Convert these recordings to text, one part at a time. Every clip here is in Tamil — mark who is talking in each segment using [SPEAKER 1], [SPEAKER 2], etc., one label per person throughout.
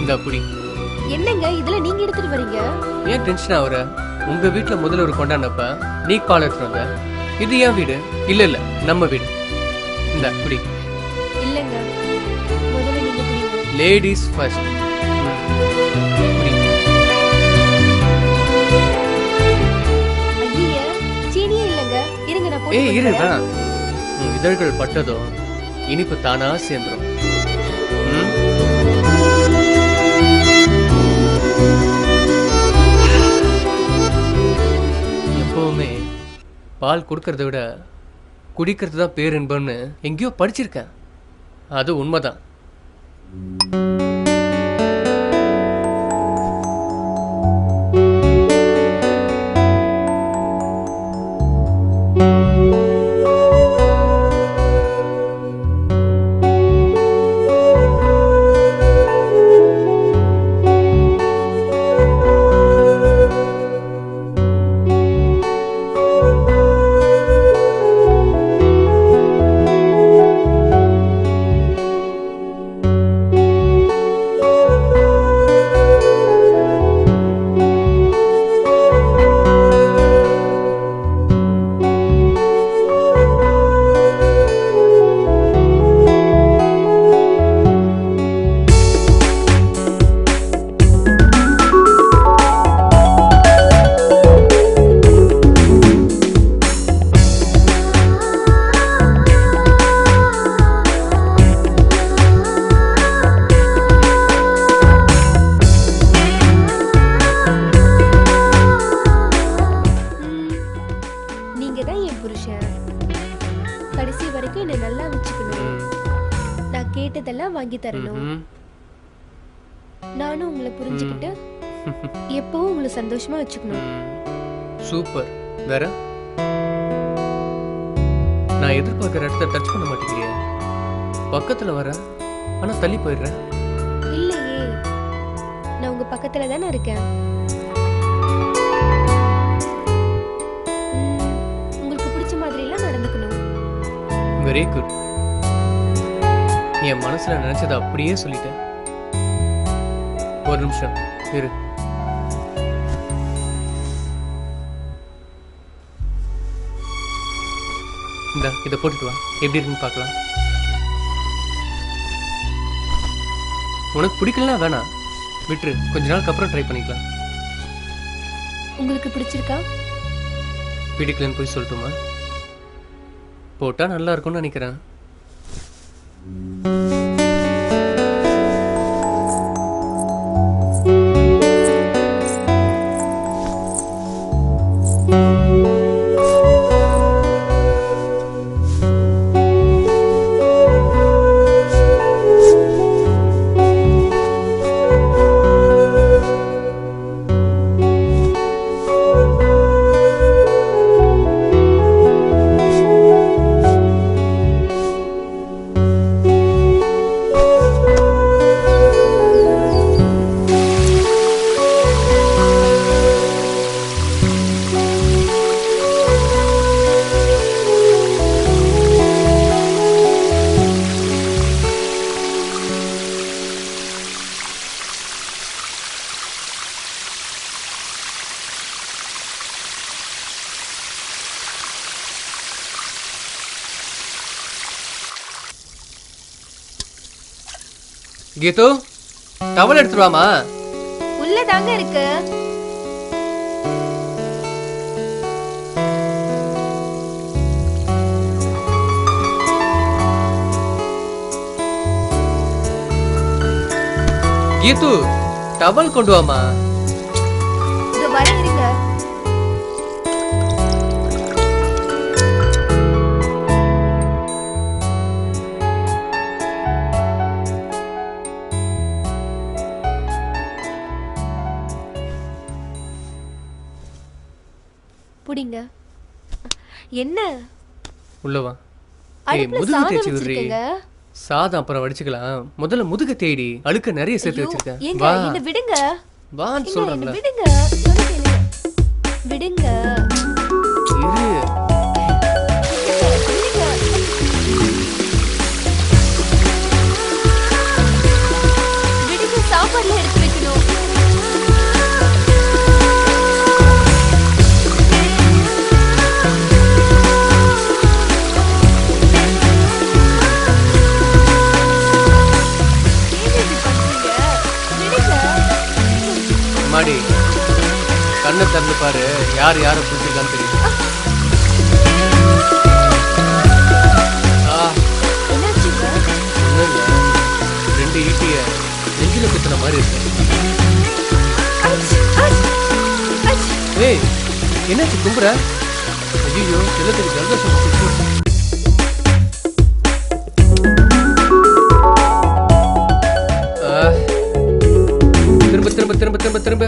[SPEAKER 1] இந்த புடி.
[SPEAKER 2] என்னங்க இதுல நீங்க எடுத்துட்டு வரீங்க?
[SPEAKER 1] ஏன் டென்ஷன் ஆகுற? உங்க வீட்டுல முதல்ல ஒரு கொண்டாடினப்ப நீ பால் எடுத்துட்டு வந்த. இது ஏன் வீடு? இல்ல நம்ம வீடு. இந்த புடி.
[SPEAKER 2] இல்லங்க, முதல்ல நீங்க குடிங்க.
[SPEAKER 1] Ladies first.
[SPEAKER 2] ஐயே, சீனியே இல்லங்க. இருங்க நான் போட்டு
[SPEAKER 1] ஏய் இரு வேணாம். இதழ்கள் பட்டதும் இனிப்பு தானா சேர்ந்துரும். எப்பவுமே பால் கொடுக்கறத விட குடிக்கிறது தான் பேரின்பம்னு எங்கேயோ படிச்சிருக்கேன். அது உண்மைதான்.
[SPEAKER 2] கடைசி வரைக்கும் என்ன நல்லா வச்சுக்கணும். நான் கேட்டதெல்லாம் வாங்கி தரணும். நானும் உங்களை புரிஞ்சுக்கிட்டு எப்பவும் உங்களை சந்தோஷமா வச்சுக்கணும்.
[SPEAKER 1] சூப்பர். வேற நான் எதிர்பார்க்கிற இடத்த டச் பண்ண மாட்டேங்கிறியா? பக்கத்துல வர ஆனா தள்ளி போயிடுறேன்.
[SPEAKER 2] இல்லையே, நான் உங்க பக்கத்துல தானே இருக்கேன். உங்களுக்கு பிடிச்ச மாதிரி எல்லாம் நடந்துக்கணும்.
[SPEAKER 1] Very good. என் மனசுல நினைச்சதை அப்படியே சொல்லிட்டேன். ஒரு நிமிஷம் இரு. இந்த இதை போட்டுட்டு வா, எப்படி இருக்குன்னு பார்க்கலாம். உனக்கு பிடிக்கலனா வேணாம், விட்டுரு. கொஞ்ச நாளுக்கு அப்புறம் ட்ரை பண்ணிக்கலாம்.
[SPEAKER 2] உங்களுக்கு பிடிச்சிருக்கா?
[SPEAKER 1] பிடிக்கலன்னு போய் சொல்லட்டுமா? போட்டா நல்லா இருக்கும்னு நினைக்கிறேன். கீது, டவல் எடுத்துட்டு வாமா.
[SPEAKER 2] உள்ள தாங்க இருக்கு.
[SPEAKER 1] கீது, டவல் கொண்டு வாமா.
[SPEAKER 2] இது வர இருங்க. புடிங்க. என்ன
[SPEAKER 1] உள்ள வா.
[SPEAKER 2] முதுகு தேய்ச்சி விடுறீங்க.
[SPEAKER 1] சாதம் அப்புறம் வடிச்சுக்கலாம். முதல்ல முதுகு தேடி. அழுக்க நிறைய சேர்த்து வச்சிருக்கேன்.
[SPEAKER 2] வா. என்ன விடுங்க.
[SPEAKER 1] வான்னு சொல்றேன்ல.
[SPEAKER 2] விடுங்க. விடுங்க.
[SPEAKER 1] இரு.
[SPEAKER 2] விடுங்க, சாப்பாடுல
[SPEAKER 1] எம்மாடி கண்ணை திறந்து பாரு, யார் யாரை பிடிச்சிருக்கான்னு தெரியும்.
[SPEAKER 2] என்னாச்சுங்க?
[SPEAKER 1] ஒன்றும் இல்லை, 2 ஈட்டிய நெஞ்சில குத்துன மாதிரி இருக்கு. ஏய், என்னாச்சு கும்புற? ஐயோ, செல்லத்துக்கு ஜலதோஷம் பிடிச்சு. திரும்ப திரும்ப திரும்ப திரும்ப திரும்ப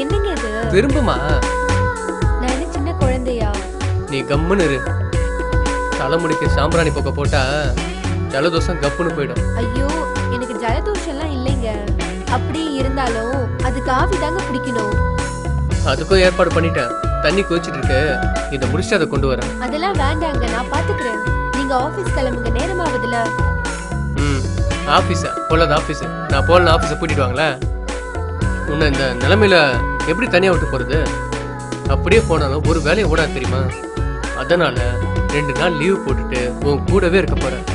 [SPEAKER 2] என்னங்க இது?
[SPEAKER 1] திரும்புமா?
[SPEAKER 2] நான் என்ன சின்ன குழந்தையா?
[SPEAKER 1] நீ கம்முன்னு இரு. தலைமுடிக்கு சாம்பிராணி போக்க போட்டா ஜலதோஷம் கப்புன்னு போயிடும்.
[SPEAKER 2] ஐயோ, எனக்கு ஜலதோஷம்லாம் இல்லைங்க. அப்படி இருந்தாலும் அதுக்கு ஆவி தாங்க பிடிக்கணும்.
[SPEAKER 1] அதுக்கும் ஏற்பாடு பண்ணிட்டேன். தண்ணி கொதிச்சிட்டு இருக்கு, இதை முடிச்சுட்டு அதை கொண்டு வரேன்.
[SPEAKER 2] அதெல்லாம் வேண்டாங்க, நான் பாத்துக்கிறேன். நீங்க ஆபீஸ் கிளம்புங்க, நேரமாவதுல.
[SPEAKER 1] ஆஃபீஸா? போலாது ஆஃபீஸு. நான் போகலாம், ஆஃபீஸை கூட்டிட்டு வாங்களேன். உன்னை இந்த நிலைமையில எப்படி தனியாக விட்டு போகிறது? அப்படியே போனாலும் ஒரு வேலையை ஓடாது தெரியுமா? அதனால 2 நாள் லீவ் போட்டுட்டு உன் கூடவே இருக்க போறேன்.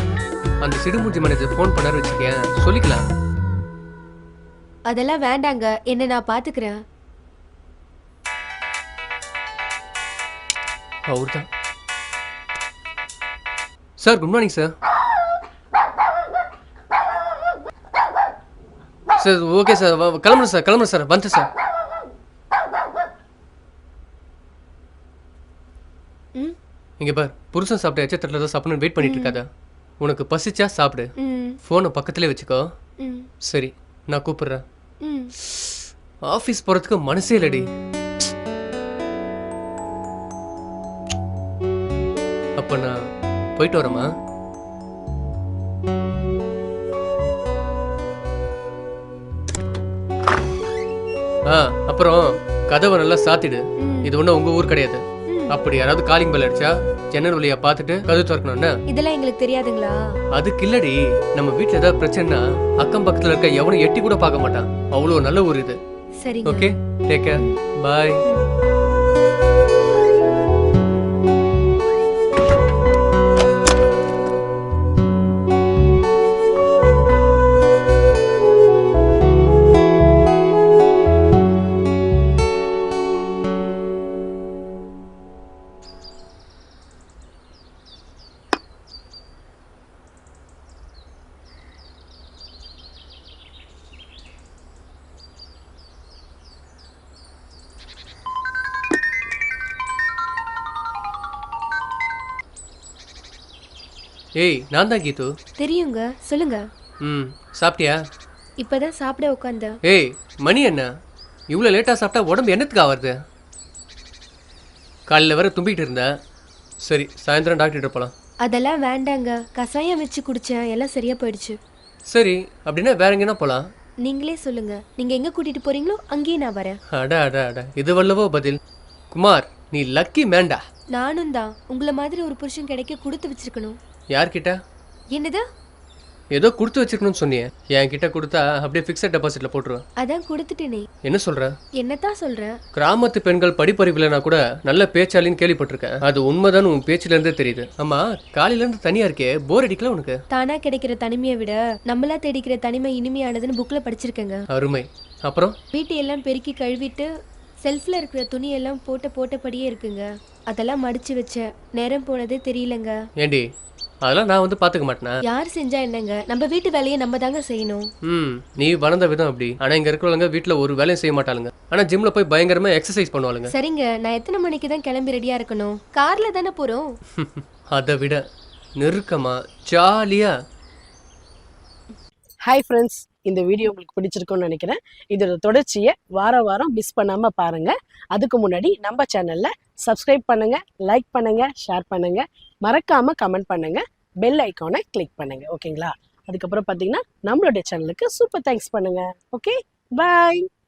[SPEAKER 1] அந்த சிடுமூஞ்சி மேனேஜர் ஃபோன் பண்ணாரு வச்சுக்கேன், சொல்லிக்கலாம்.
[SPEAKER 2] அதெல்லாம் வேண்டாங்க, என்ன நான் பாத்துக்கிறேன்.
[SPEAKER 1] அவர்தான் sir. Good morning sir. Sir okay sir, கிளம்புறேன் சார், கிளம்புறேன் சார், வந்துட்டேன் சார். இங்க பார், புருஷன் சாப்பிட்ட எச்சத்தில் தான் சாப்பிடணும் வெயிட் பண்ணிட்டு இருக்காத. உனக்கு பசிச்சா சாப்பிடு, ஃபோனை பக்கத்துலேயே வச்சுக்கோ. சரி, நான் கூப்பிடுறேன். ஆஃபீஸ் போகிறதுக்கு மனசே இல்லடி. அப்போ நான் போயிட்டு வரேம்மா. அப்புறம் கதவை நல்லா சாத்திடு. இது ஒன்றும் உங்க ஊர் கிடையாது. அப்படி யாராவது காலிங் பெல் அடிச்சா ஜன்னல் வழியா பார்த்துட்டு கதவு திறக்கணும்னா. இதெல்லாம் எங்களுக்கு தெரியாதுங்களா? அதுக்கு இல்லடி, நம்ம வீட்டுல ஏதாவது பிரச்சனைனா அக்கம் பக்கத்துல இருக்க எவனும் எட்டி கூட பார்க்க மாட்டான். அவ்வளவு நல்ல ஊர் இது. சரி, ஓகே, டேக் கேர், பாய். ஏய், நான் தான் கீது. தெரியுங்க, சொல்லுங்க. சாப்பிட்டியா? இப்பதான் சாப்பிட உட்காந்த. ஏய், மணி என்ன இவ்வளோ லேட்டாக சாப்பிட்டா உடம்பு என்னத்துக்கு ஆகுறது? காலையில் வர தும்பிக்கிட்டு இருந்தேன். சரி, சாயந்தரம் டாக்டர்கிட்ட போகலாம். அதெல்லாம் வேண்டாங்க, கசாயம் வச்சு குடிச்சேன், எல்லாம் சரியா போயிடுச்சு. சரி, அப்படின்னா வேற எங்கன்னா போகலாம். நீங்களே சொல்லுங்க, நீங்க எங்க கூட்டிட்டு போறீங்களோ அங்கேயே நான் வரேன். அட அட அட, இது வல்லவோ பதில். குமார், நீ லக்கி மேன்டா. நானும் தான். உங்களை மாதிரி ஒரு புருஷன் கிடைக்க கொடுத்து வச்சிருக்கணும். யார்கிட்ட? என்னது? ஏதோ கொடுத்து வச்சிருக்கணும்னு சொன்னியே, என்கிட்ட கொடுத்தா அப்படியே ஃபிக்ஸட் டெபாசிட்ல போட்டுருவேன். அதான் கொடுத்துட்டேனே. என்ன சொல்ற? என்னதான் சொல்ற? கிராமத்து பெண்கள் படிப்பறிவில்லைனா கூட நல்ல பேச்சாலின்னு கேள்விப்பட்டிருக்கேன். அது உண்மைதான், உன் பேச்சுல இருந்தே தெரியுது. ஆமா, காலையில இருந்து தனியா இருக்கே, போர் அடிக்கல உனக்கு? தானா கிடைக்கிற தனிமையை விட நம்மளா தேடிக்கிற தனிமை இனிமையானதுன்னு புக்ல படிச்சிருக்கேங்க. அருமை. அப்புறம் வீட்டை எல்லாம் பெருக்கி கழுவிட்டு செல்ஃப்ல இருக்கிற துணி எல்லாம் போட்டபடியே இருக்குங்க. அதெல்லாம் மடிச்சு வச்ச நேரம் போனதே தெரியலங்க. ஏண்டி, அதெல்லாம் நான் வந்து பாத்துக்க மாட்டேனா? யார் செஞ்சா என்னங்க, நம்ம வீட்டு வேலையை நம்ம தாங்க செய்யணும். நீ வளர்ந்த விதம் அப்படி. ஆனா இங்க இருக்கிறவங்க வீட்டுல ஒரு வேலையும் செய்ய மாட்டாளுங்க. ஆனா ஜிம்ல போய் பயங்கரமா எக்ஸசைஸ் பண்ணுவாளுங்க. சரிங்க, நான் எத்தனை மணிக்கு தான் கிளம்பி ரெடியா இருக்கணும்? கார்ல தானே போறோம். அதை விட நெருக்கமா ஜாலியா.
[SPEAKER 3] ஹாய் ஃப்ரெண்ட்ஸ், இந்த வீடியோ உங்களுக்கு பிடிச்சிருக்கும்னு நினைக்கிறேன். இதோட தொடர்ச்சியை வாரம் மிஸ் பண்ணாம பாருங்க. அதுக்கு முன்னாடி நம்ம சேனல்ல சப்ஸ்கிரைப் பண்ணுங்க, லைக் பண்ணுங்க, ஷேர் பண்ணுங்க, மறக்காம கமெண்ட் பண்ணுங்க, பெல் ஐக்கானை கிளிக் பண்ணுங்க. ஓகேங்களா? அதுக்கப்புறம் பார்த்தீங்கன்னா நம்மளுடைய சேனலுக்கு சூப்பர் தேங்க்ஸ் பண்ணுங்க. ஓகே, பாய்.